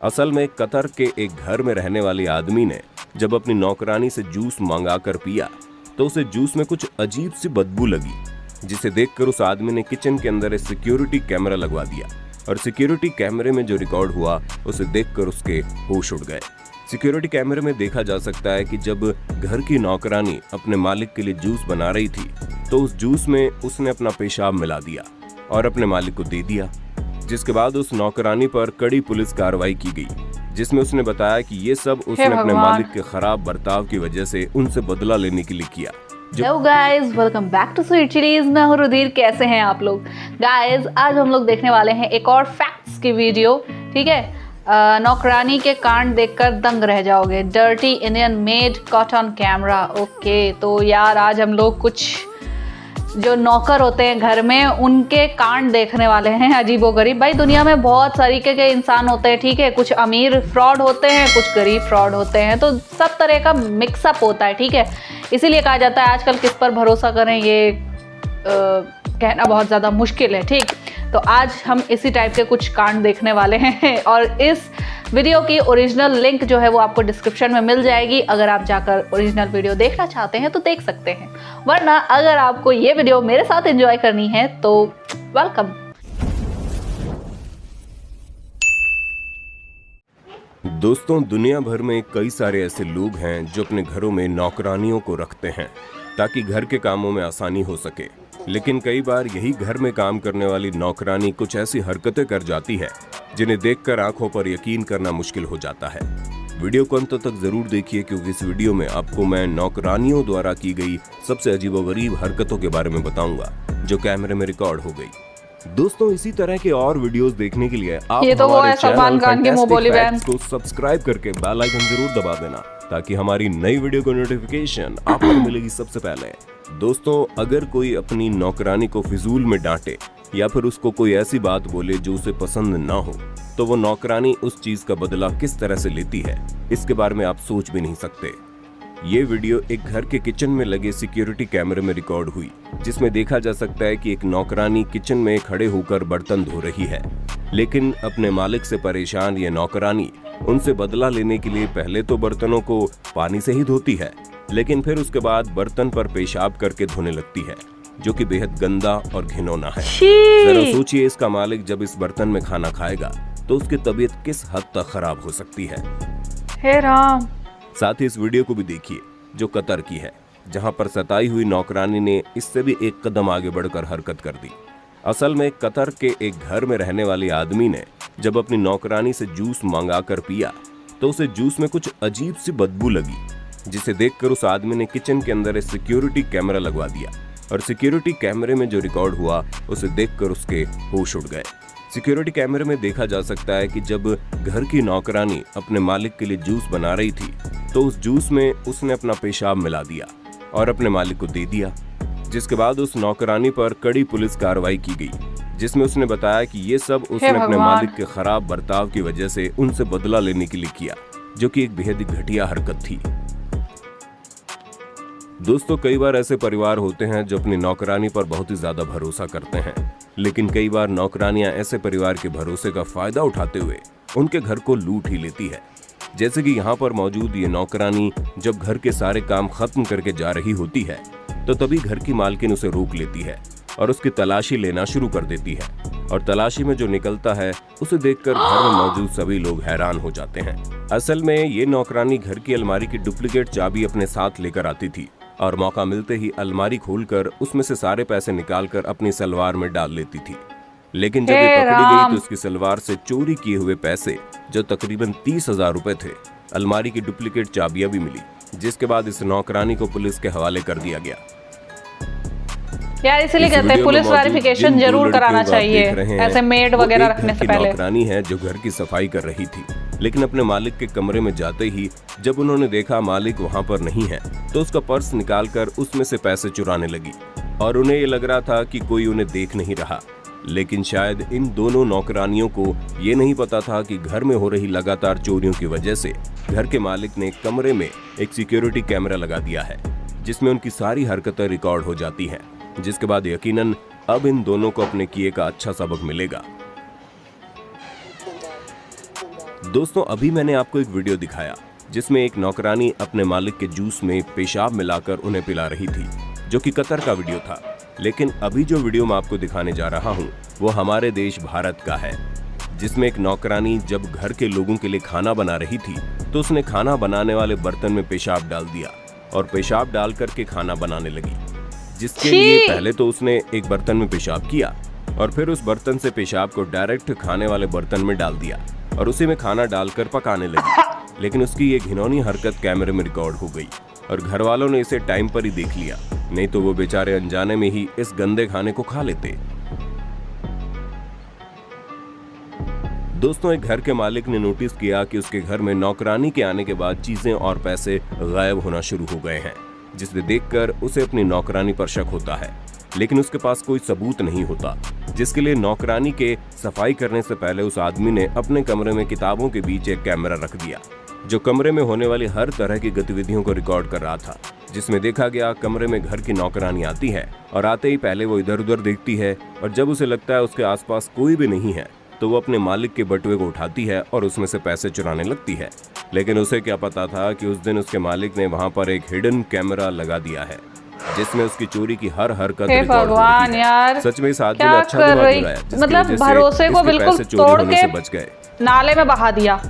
असल में कतर के एक घर में रहने वाले आदमी ने जब अपनी नौकरानी से जूस मंगाकर पिया तो उसे जूस में कुछ अजीब सी बदबू लगी, जिसे देखकर उस आदमी ने किचन के अंदर एक सिक्योरिटी कैमरा लगवा दिया और सिक्योरिटी कैमरे में जो रिकॉर्ड हुआ उसे देखकर उसके होश उड़ गए। सिक्योरिटी कैमरे में देखा जा सकता है कि जब घर की नौकरानी अपने मालिक के लिए जूस बना रही थी तो उस जूस में उसने अपना पेशाब मिला दिया और अपने मालिक को दे दिया, जिसके बाद उस नौकरानी पर कड़ी पुलिस कार्रवाई की गई, जिसमें उसने बताया कि ये सब उसने अपने मालिक के खराब बर्ताव की वजह से उनसे बदला लेने के लिए किया। Hello guys, welcome back to sweet chillies. मैं हूं रुधिर। कैसे हैं आप लोग गाइस? आज हम लोग देखने वाले हैं एक और फैक्ट्स की वीडियो। ठीक है, नौकरानी के कांड देखकर दंग रह जाओगे। Dirty Indian made caught on camera. Okay, तो यार आज हम लोग कुछ जो नौकर होते हैं घर में उनके कांड देखने वाले हैं, अजीबोगरीब। भाई दुनिया में बहुत तरीके के इंसान होते हैं, ठीक है। कुछ अमीर फ्रॉड होते हैं, कुछ गरीब फ्रॉड होते हैं, तो सब तरह का मिक्सअप होता है, ठीक है। इसीलिए कहा जाता है आजकल किस पर भरोसा करें ये कहना बहुत ज़्यादा मुश्किल है, ठीक। तो आज हम इसी टाइप के कुछ कांड देखने वाले हैं और इस वीडियो की ओरिजिनल लिंक जो है वो आपको डिस्क्रिप्शन में मिल जाएगी। अगर आप जाकर ओरिजिनल वीडियो देखना चाहते हैं तो देख सकते हैं, वरना अगर आपको ये वीडियो मेरे साथ एंजॉय करनी है तो वेलकम। दोस्तों, दुनिया भर में कई सारे ऐसे लोग हैं जो अपने घरों में नौकरानियों को रखते हैं ताकि घर के कामों में आसानी हो सके। लेकिन कई बार यही घर में काम करने वाली नौकरानी कुछ ऐसी हरकतें कर जाती है जिन्हें देखकर आंखों पर यकीन करना मुश्किल हो जाता है। वीडियो को अंत तक जरूर देखिए, क्योंकि इस वीडियो में आपको मैं नौकरानियों द्वारा की गई सबसे अजीबोगरीब हरकतों के बारे में बताऊंगा जो कैमरे में रिकॉर्ड हो गई। दोस्तों, इसी तरह के और वीडियोस देखने के लिए आप हमारे चैनल फैंटास्टिक फैक्ट्स को सब्सक्राइब करके बेल आइकन जरूर दबा देना ताकि हमारी नई वीडियो को नोटिफिकेशन आपको मिलेगी सबसे पहले। दोस्तों, अगर कोई अपनी नौकरानी को फिजूल में डांटे या फिर उसको कोई ऐसी बात बोले जो उसे पसंद ना हो तो वो नौकरानी उस चीज का बदला किस तरह से लेती है, इसके बारे में आप सोच भी नहीं सकते। ये वीडियो एक घर के किचन में लगे सिक्योरिटी कैमरे में रिकॉर्ड हुई, जिसमें देखा जा सकता है कि एक नौकरानी किचन में खड़े होकर बर्तन धो रही है। लेकिन अपने मालिक से परेशान ये नौकरानी उनसे बदला लेने के लिए पहले तो बर्तनों को पानी से ही धोती है, लेकिन फिर उसके बाद बर्तन पर पेशाब करके धोने लगती है, जो कि बेहद गंदा और घिनौना है। जरा सोचिए, इसका मालिक जब इस बर्तन में खाना खाएगा तो उसकी तबीयत किस हद तक खराब हो सकती है। हे राम। साथ ही इस वीडियो को भी देखिए जो कतर की है, जहां पर सताई हुई नौकरानी ने इससे भी एक कदम आगे बढ़कर हरकत कर दी। असल में कतर के एक घर में रहने वाले आदमी ने जब अपनी नौकरानी से जूस मंगाकर पिया तो उसे जूस में कुछ अजीब सी बदबू लगी, जिसे देखकर उस आदमी ने किचन के अंदर एक सिक्योरिटी कैमरा लगवा दिया और सिक्योरिटी कैमरे में जो रिकॉर्ड हुआ उसे देखकर उसके होश उड़ गए। सिक्योरिटी कैमरे में देखा जा सकता है कि जब घर की नौकरानी अपने मालिक के लिए जूस बना रही थी तो उस जूस में उसने अपना पेशाब मिला दिया और अपने मालिक को दे दिया, जिसके बाद उस नौकरानी पर कड़ी पुलिस कार्रवाई की गई, जिसमें उसने बताया कि ये सब उसने अपने मालिक के खराब बर्ताव की वजह से उनसे बदला लेने के लिए किया, जो कि एक बेहद घटिया हरकत थी। दोस्तों, कई बार ऐसे परिवार होते हैं जो अपनी नौकरानी पर बहुत ही ज्यादा भरोसा करते हैं, लेकिन कई बार नौकरानियां ऐसे परिवार के भरोसे का फायदा उठाते हुए उनके घर को लूट ही लेती है। जैसे कि यहाँ पर मौजूद ये नौकरानी जब घर के सारे काम खत्म करके जा रही होती है तो तभी घर की मालकिन उसे रोक लेती है और उसकी तलाशी लेना शुरू कर देती है, और तलाशी में जो निकलता है उसे देखकर घर में मौजूद सभी लोग हैरान हो जाते हैं। असल में ये नौकरानी घर की अलमारी की डुप्लीकेट चाबी अपने साथ लेकर आती थी और मौका मिलते ही अलमारी खोलकर उसमें से सारे पैसे निकालकर अपनी सलवार में डाल लेती थी। लेकिन जब ये पकड़ी गई तो उसकी सलवार से चोरी किए हुए पैसे जो तकरीबन 30,000 रुपए थे, अलमारी की डुप्लीकेट चाबियां भी मिली, जिसके बाद इस नौकरानी को पुलिस के हवाले कर दिया गया। यार इसलिए कहते हैं पुलिस वेरिफिकेशन जरूर कराना चाहिए ऐसे मेड वगैरह रखने से पहले। नौकरानी है जो घर की सफाई कर रही थी, लेकिन अपने मालिक के कमरे में जाते ही जब उन्होंने देखा मालिक वहां पर नहीं है तो उसका पर्स निकालकर उसमें से पैसे चुराने लगी, और उन्हें ये लग रहा था कि कोई उन्हें देख नहीं रहा। लेकिन शायद इन दोनों नौकरानियों को ये नहीं पता था कि घर में हो रही लगातार चोरियों की वजह से घर के मालिक ने कमरे में एक सिक्योरिटी कैमरा लगा दिया है, जिसमें उनकी सारी हरकतें रिकॉर्ड हो जाती हैं, जिसके बाद यकीनन अब इन दोनों को अपने किए का अच्छा सबक मिलेगा। दोस्तों अभी मैंने आपको एक वीडियो दिखाया जिसमें एक नौकरानी अपने मालिक के जूस में पेशाब मिलाकर उन्हें पिला रही थी, जो कि कतर का वीडियो था। लेकिन अभी जो वीडियो मैं आपको दिखाने जा रहा हूँ वो हमारे देश भारत का है, जिसमें एक नौकरानी जब घर के लोगों के लिए खाना बना रही थी तो उसने खाना बनाने वाले बर्तन में पेशाब डाल दिया और पेशाब डाल करके खाना बनाने लगी, जिसके लिए पहले तो उसने एक बर्तन में पेशाब किया और फिर उस बर्तन से पेशाब को डायरेक्ट खाने वाले बर्तन में डाल दिया और उसी में खाना डालकर पकाने लगी। लेकिन उसकी ये घिनौनी हरकत कैमरे में रिकॉर्ड हो गई और घर वालों ने इसे टाइम पर ही देख लिया, नहीं तो वो बेचारे अनजाने में ही इस गंदे खाने को खा लेते। दोस्तों एक घर के मालिक ने नोटिस किया कि उसके घर में नौकरानी के आने के बाद चीजें और पैसे गायब होना शुरू हो गए हैं, जिसे देखकर उसे अपनी नौकरानी पर शक होता है, लेकिन उसके पास कोई सबूत नहीं होता, जिसके लिए नौकरानी के सफाई करने से पहले उस आदमी ने अपने कमरे में किताबों के बीच एक कैमरा रख दिया, जो कमरे में होने वाली हर तरह की गतिविधियों को रिकॉर्ड कर रहा था। जिसमें देखा गया कमरे में घर की नौकरानी आती है और आते ही पहले वो इधर उधर देखती है और जब उसे लगता है उसके आसपास कोई भी नहीं है तो वो अपने मालिक के बटुए को उठाती है और उसमें से पैसे चुराने लगती है। लेकिन उसे क्या पता था कि उस दिन उसके मालिक ने वहाँ पर एक हिडन कैमरा लगा दिया है, जिसमें उसकी चोरी की हर हरकत रिकॉर्ड हो रही है। यार सच में इस आदमी ने अच्छा दिमाग लगाया, मतलब भरोसे को बिल्कुल तोड़ के बच गए, नाले में बहा दिया।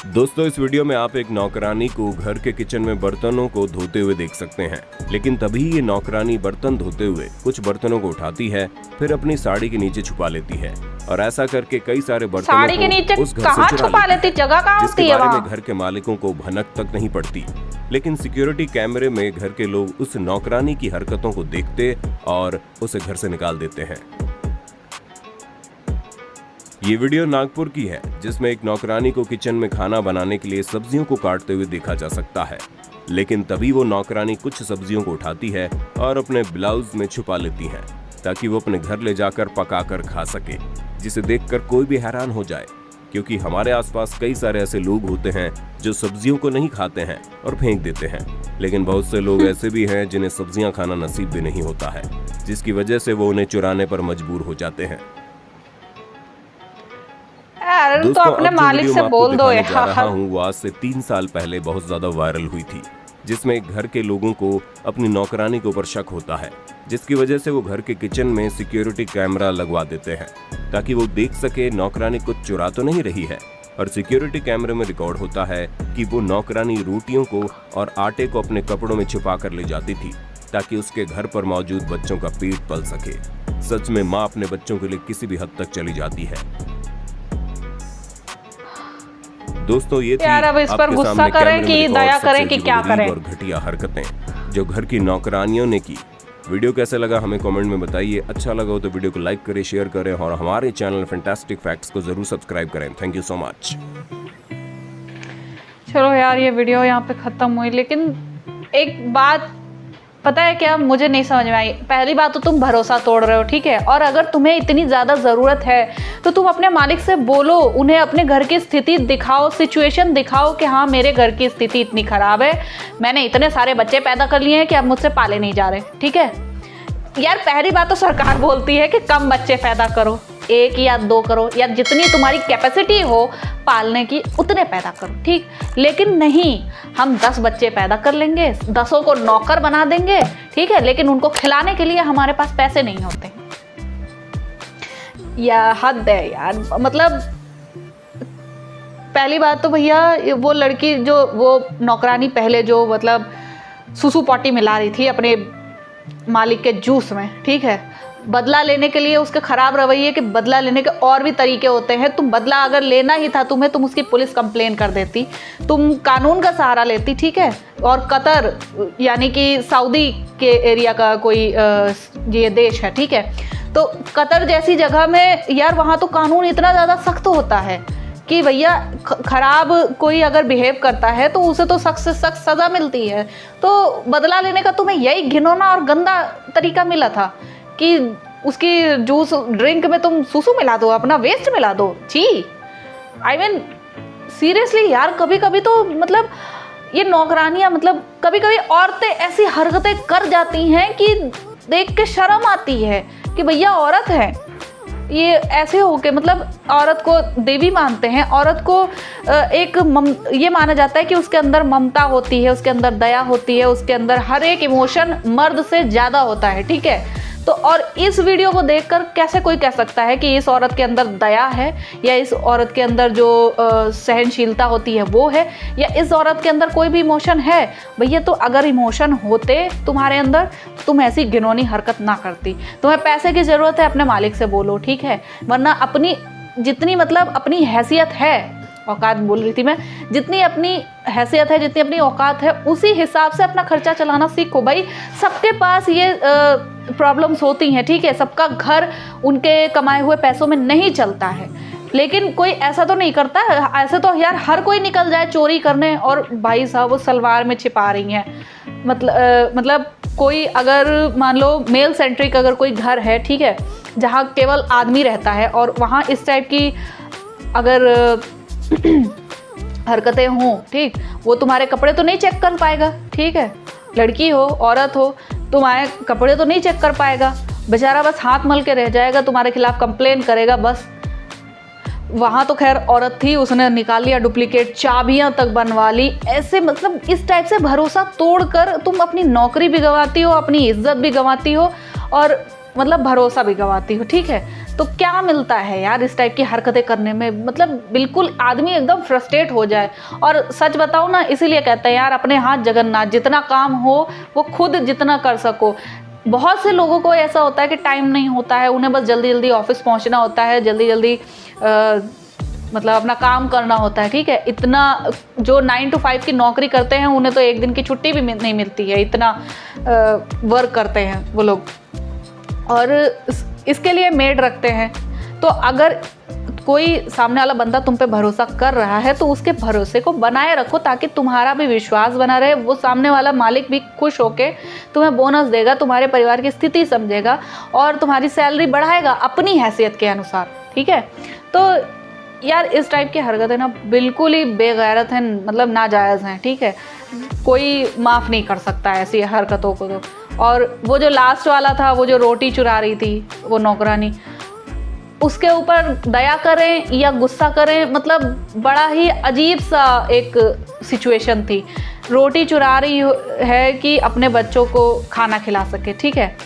दोस्तों इस वीडियो में आप एक नौकरानी को घर के किचन में बर्तनों को धोते हुए देख सकते हैं, लेकिन तभी ये नौकरानी बर्तन धोते हुए कुछ बर्तनों को उठाती है, फिर अपनी साड़ी के नीचे छुपा लेती है और ऐसा करके कई सारे बर्तनों साड़ी के नीचे को उस घर से छुपा लेती, जगह कहाँ होती है वहाँ? घर के मालिकों को भनक तक नहीं पड़ती, लेकिन सिक्योरिटी कैमरे में घर के लोग उस नौकरानी की हरकतों को देखते और उसे घर से निकाल देते हैं। ये वीडियो नागपुर की है, जिसमें एक नौकरानी को किचन में खाना बनाने के लिए सब्जियों को काटते हुए देखा जा सकता है, लेकिन तभी वो नौकरानी कुछ सब्जियों को उठाती है और अपने ब्लाउज में छुपा लेती है ताकि वो अपने घर ले जाकर पकाकर खा सके, जिसे देखकर कोई भी हैरान हो जाए, क्योंकि हमारे आसपास कई सारे ऐसे लोग होते हैं जो सब्जियों को नहीं खाते हैं और फेंक देते हैं, लेकिन बहुत से लोग ऐसे भी हैं जिन्हें सब्जियां खाना नसीब भी नहीं होता है, जिसकी वजह से वो उन्हें चुराने पर मजबूर हो जाते हैं। तो अपने मालिक से बोल दो यार। वो आज से 3 साल पहले बहुत ज्यादा वायरल हुई थी, जिसमें घर के लोगों को अपनी नौकरानी के ऊपर शक होता है, जिसकी वजह से वो घर के किचन में सिक्योरिटी कैमरा लगवा देते हैं ताकि वो देख सके नौकरानी कुछ चुरा तो नहीं रही है। और सिक्योरिटी कैमरे में रिकॉर्ड होता है कि वो नौकरानी रोटियों को और आटे को अपने कपड़ों में छुपा कर ले जाती थी ताकि उसके घर पर मौजूद बच्चों का पेट पल सके। सच में माँ अपने बच्चों के लिए किसी भी हद तक चली जाती है। दोस्तों ये थी यार अब इस पर गुस्सा करें कि दया करें कि क्या करें, और घटिया हरकतें जो घर की नौकरानियों ने की। वीडियो कैसा लगा हमें कमेंट में बताइए। अच्छा लगा हो तो वीडियो को लाइक करें, शेयर करें और हमारे चैनल फैंटास्टिक फैक्ट्स को जरूर सब्सक्राइब करें। Thank you so much. चलो यार ये वीडियो यहाँ पे खत्म हुई, लेकिन एक बात पता है क्या मुझे नहीं समझ में आई। पहली बात तो तुम भरोसा तोड़ रहे हो, ठीक है, और अगर तुम्हें इतनी ज़्यादा ज़रूरत है तो तुम अपने मालिक से बोलो, उन्हें अपने घर की स्थिति दिखाओ, सिचुएशन दिखाओ कि हाँ मेरे घर की स्थिति इतनी ख़राब है, मैंने इतने सारे बच्चे पैदा कर लिए हैं कि अब मुझसे पाले नहीं जा रहे, ठीक है। यार पहली बात तो सरकार बोलती है कि कम बच्चे पैदा करो, 1 या 2 करो, या जितनी तुम्हारी कैपेसिटी हो पालने की उतने पैदा करो, ठीक। लेकिन नहीं, हम 10 बच्चे पैदा कर लेंगे, 10 को नौकर बना देंगे, ठीक है, लेकिन उनको खिलाने के लिए हमारे पास पैसे नहीं होते। या हद है यार। मतलब पहली बात तो भैया वो लड़की जो वो नौकरानी पहले जो मतलब सुसु पॉटी मिला रही थी अपने मालिक के जूस में, ठीक है, बदला लेने के लिए उसके खराब रवैये के बदला लेने के और भी तरीके होते हैं। तुम बदला अगर लेना ही था तुम्हें, तुम उसकी पुलिस कंप्लेन कर देती, तुम कानून का सहारा लेती, ठीक है। और कतर यानी कि सऊदी के एरिया का कोई ये देश है, ठीक है, तो कतर जैसी जगह में यार वहाँ तो कानून इतना ज़्यादा सख्त होता है कि भैया खराब कोई अगर बिहेव करता है तो उसे तो सख्त से सख्त सज़ा मिलती है। तो बदला लेने का तुम्हें यही घिनौना और गंदा तरीका मिला था कि उसकी जूस ड्रिंक में तुम सुसु मिला दो, अपना वेस्ट मिला दो। छी, आई मीन सीरियसली यार, कभी कभी तो मतलब ये नौकरानियाँ, मतलब कभी कभी औरतें ऐसी हरकतें कर जाती हैं कि देख के शर्म आती है कि भैया औरत है। ये ऐसे हो के मतलब औरत को देवी मानते हैं, औरत को ये माना जाता है कि उसके अंदर ममता होती है, उसके अंदर दया होती है, उसके अंदर हर एक इमोशन मर्द से ज़्यादा होता है, ठीक है। तो और इस वीडियो को देखकर कैसे कोई कह सकता है कि इस औरत के अंदर दया है, या इस औरत के अंदर जो सहनशीलता होती है वो है, या इस औरत के अंदर कोई भी इमोशन है। भैया तो अगर इमोशन होते तुम्हारे अंदर तो तुम ऐसी घिनौनी हरकत ना करती। तुम्हें पैसे की ज़रूरत है, अपने मालिक से बोलो, ठीक है, वरना अपनी जितनी मतलब अपनी हैसियत है, औकात बोल रही थी मैं, जितनी अपनी हैसियत है, जितनी अपनी औकात है, उसी हिसाब से अपना खर्चा चलाना सीखो। भाई सबके पास ये प्रॉब्लम्स होती हैं, ठीक है, सबका घर उनके कमाए हुए पैसों में नहीं चलता है, लेकिन कोई ऐसा तो नहीं करता। ऐसे तो यार हर कोई निकल जाए चोरी करने, और भाई साहब वो सलवार में छिपा रही हैं। मतलब कोई अगर मान लो मेल सेंट्रिक अगर कोई घर है, ठीक है, जहाँ केवल आदमी रहता है, और वहाँ इस टाइप की अगर हरकतें हों, ठीक, वो तुम्हारे कपड़े तो नहीं चेक कर पाएगा, ठीक है, लड़की हो औरत हो, तुम्हारे कपड़े तो नहीं चेक कर पाएगा, बेचारा बस हाथ मल के रह जाएगा, तुम्हारे खिलाफ कंप्लेन करेगा बस। वहाँ तो खैर औरत थी, उसने निकाल लिया डुप्लीकेट, चाबियाँ तक बनवा ली। ऐसे मतलब इस टाइप से भरोसा तोड़कर तुम अपनी नौकरी भी गंवाती हो, अपनी इज्जत भी गंवाती हो, और मतलब भरोसा भी गंवाती हो, ठीक है। तो क्या मिलता है यार इस टाइप की हरकतें करने में, मतलब बिल्कुल आदमी एकदम फ्रस्ट्रेट हो जाए। और सच बताओ ना, इसीलिए कहते हैं यार अपने हाथ जगन्नाथ, जितना काम हो वो खुद जितना कर सको। बहुत से लोगों को ऐसा होता है कि टाइम नहीं होता है, उन्हें बस जल्दी जल्दी ऑफिस पहुंचना होता है, जल्दी जल्दी मतलब अपना काम करना होता है, ठीक है। इतना जो 9 to 5 की नौकरी करते हैं उन्हें तो एक दिन की छुट्टी भी नहीं मिलती है, इतना वर्क करते हैं वो लोग, और इसके लिए मेड रखते हैं। तो अगर कोई सामने वाला बंदा तुम पे भरोसा कर रहा है तो उसके भरोसे को बनाए रखो, ताकि तुम्हारा भी विश्वास बना रहे, वो सामने वाला मालिक भी खुश होके तुम्हें बोनस देगा, तुम्हारे परिवार की स्थिति समझेगा और तुम्हारी सैलरी बढ़ाएगा अपनी हैसियत के अनुसार, ठीक है। तो यार इस टाइप की हरकतें ना बिल्कुल ही बेगैरत हैं, मतलब नाजायज़ हैं, ठीक है। कोई माफ़ नहीं कर सकता ऐसी हरकतों को। तो और वो जो लास्ट वाला था, वो जो रोटी चुरा रही थी वो नौकरानी, उसके ऊपर दया करें या गुस्सा करें, मतलब बड़ा ही अजीब सा एक सिचुएशन थी। रोटी चुरा रही है कि अपने बच्चों को खाना खिला सके, ठीक है।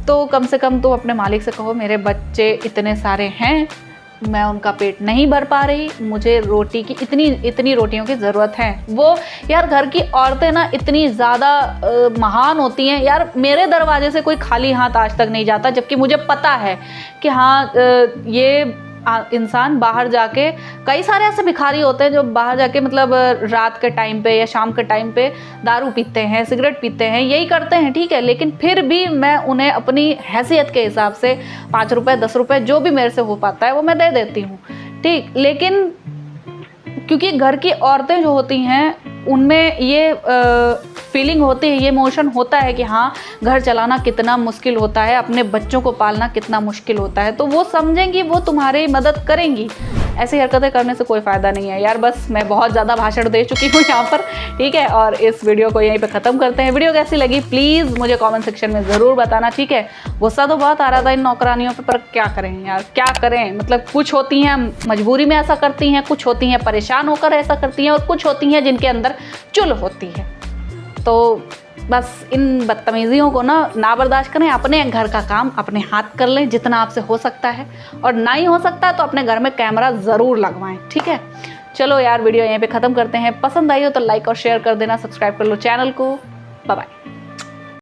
तो कम से कम तो अपने मालिक से कहो मेरे बच्चे इतने सारे हैं, मैं उनका पेट नहीं भर पा रही, मुझे रोटी की इतनी रोटियों की ज़रूरत है। वो यार घर की औरतें ना इतनी ज़्यादा महान होती हैं यार, मेरे दरवाजे से कोई खाली हाथ आज तक नहीं जाता, जबकि मुझे पता है कि हाँ ये इंसान बाहर जाके, कई सारे ऐसे भिखारी होते हैं जो बाहर जाके मतलब रात के टाइम पे या शाम के टाइम पे दारू पीते हैं, सिगरेट पीते हैं, यही करते हैं, ठीक है। लेकिन फिर भी मैं उन्हें अपनी हैसियत के हिसाब से 5 रुपए 10 रुपए जो भी मेरे से हो पाता है वो मैं दे देती हूँ, ठीक। लेकिन क्योंकि घर की औरतें जो होती हैं उनमें ये फीलिंग होती है, ये इमोशन होता है कि हाँ घर चलाना कितना मुश्किल होता है, अपने बच्चों को पालना कितना मुश्किल होता है, तो वो समझेंगी, वो तुम्हारी मदद करेंगी। ऐसी हरकतें करने से कोई फ़ायदा नहीं है यार। बस मैं बहुत ज़्यादा भाषण दे चुकी हूँ यहाँ पर, ठीक है, और इस वीडियो को यहीं पे ख़त्म करते हैं। वीडियो कैसी लगी प्लीज़ मुझे कमेंट सेक्शन में ज़रूर बताना, ठीक है। गुस्सा तो बहुत आ रहा था इन नौकरानियों पर क्या करें यार, क्या करें, मतलब कुछ होती हैं मजबूरी में ऐसा करती हैं, कुछ होती हैं परेशान होकर ऐसा करती हैं, और कुछ होती हैं जिनके अंदर चुल होती है। तो बस इन बदतमीज़ियों को ना बर्दाश्त करें, अपने घर का काम अपने हाथ कर लें जितना आपसे हो सकता है, और ना ही हो सकता है तो अपने घर में कैमरा ज़रूर लगवाएं, ठीक है। चलो यार वीडियो यहीं पे ख़त्म करते हैं। पसंद आई हो तो लाइक और शेयर कर देना, सब्सक्राइब कर लो चैनल को। Bye bye.